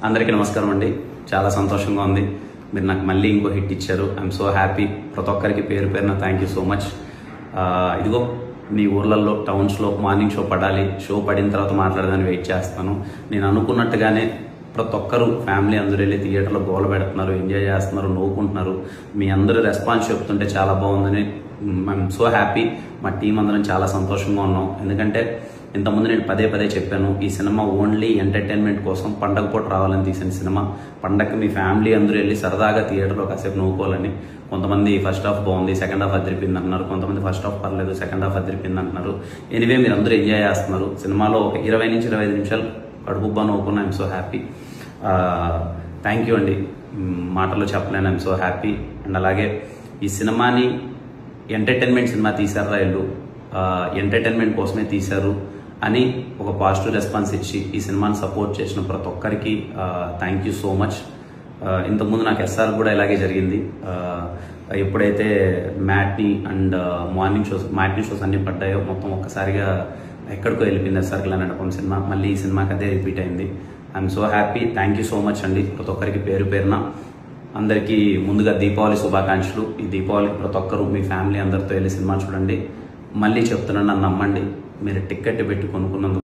అందరికీ నమస్కారం అండి. చాలా సంతోషంగా ఉంది. మీరు నాకు మళ్ళీ ఇంకో హిట్ ఇచ్చారు. I'm so happy. ప్రతి ఒక్కరికి పేరు పేరున థ్యాంక్ యూ సో మచ్. ఇదిగో మీ ఊర్లలో టౌన్స్లో మార్నింగ్ షో పడాలి, షో పడిన తర్వాత మాట్లాడదాన్ని వెయిట్ చేస్తాను. నేను అనుకున్నట్టుగానే ప్రతి ఒక్కరు ఫ్యామిలీ అందరూ వెళ్ళి థియేటర్లో గోల పెడుతున్నారు, ఎంజాయ్ చేస్తున్నారు, నవ్వుకుంటున్నారు. మీ అందరూ రెస్పాన్స్ చెప్తుంటే చాలా బాగుందని ఐఎమ్ సో హ్యాపీ. మా టీం అందరం చాలా సంతోషంగా ఉన్నాం. ఎందుకంటే ఇంతకుముందు నేను పదే పదే చెప్పాను, ఈ సినిమా ఓన్లీ ఎంటర్టైన్మెంట్ కోసం పండగ పూట రావాలని తీసిన సినిమా. పండగకి మీ ఫ్యామిలీ అందరూ వెళ్ళి సరదాగా థియేటర్లో కాసేపు నవ్వుకోవాలని. కొంతమంది ఫస్ట్ హాఫ్ బాగుంది, సెకండ్ హాఫ్ అదిరిపోయింది అంటున్నారు. కొంతమంది ఫస్ట్ హాఫ్ పర్లేదు, సెకండ్ హాఫ్ అదిరిపోయింది అంటున్నారు. ఎనివే మీరు అందరూ ఎంజాయ్ చేస్తున్నారు. సినిమాలో ఒక 20 నుంచి 25 నిమిషాలు కడుపుబ్బా నవ్వుకున్నా. I'm so happy. Thank you అండి. మాటల్లో చెప్పలేను. I'm so happy. అండ్ అలాగే ఈ సినిమాని ఎంటర్టైన్మెంట్ సినిమా తీశారు వీళ్ళు, ఎంటర్టైన్మెంట్ కోసమే తీశారు అని ఒక పాజిటివ్ రెస్పాన్స్ ఇచ్చి ఈ సినిమాని సపోర్ట్ చేసిన ప్రతి ఒక్కరికి థ్యాంక్ యూ సో మచ్. ఇంతకుముందు నాకు ఎస్ఆర్ కూడా ఇలాగే జరిగింది. ఎప్పుడైతే మ్యాట్ని అండ్ మార్నింగ్ షోస్ అన్ని పడ్డాయో మొత్తం ఒక్కసారిగా ఎక్కడికో వెళ్ళిపోయింది ఎస్ఆర్ కిలాన్ అనుకున్న సినిమా. మళ్ళీ ఈ సినిమాకి అదే రిపీట్ అయింది. I'm so happy. Thank you so much అండి ప్రతి ఒక్కరికి పేరు పేరున. అందరికీ ముందుగా దీపావళి శుభాకాంక్షలు. ఈ దీపావళికి ప్రతి ఒక్కరు మీ ఫ్యామిలీ అందరితో వెళ్ళి సినిమా చూడండి. మళ్ళీ చెప్తున్నాను, నన్ను నమ్మండి. మీరు టికెట్ పెట్టి కొనుక్కున్నందుకు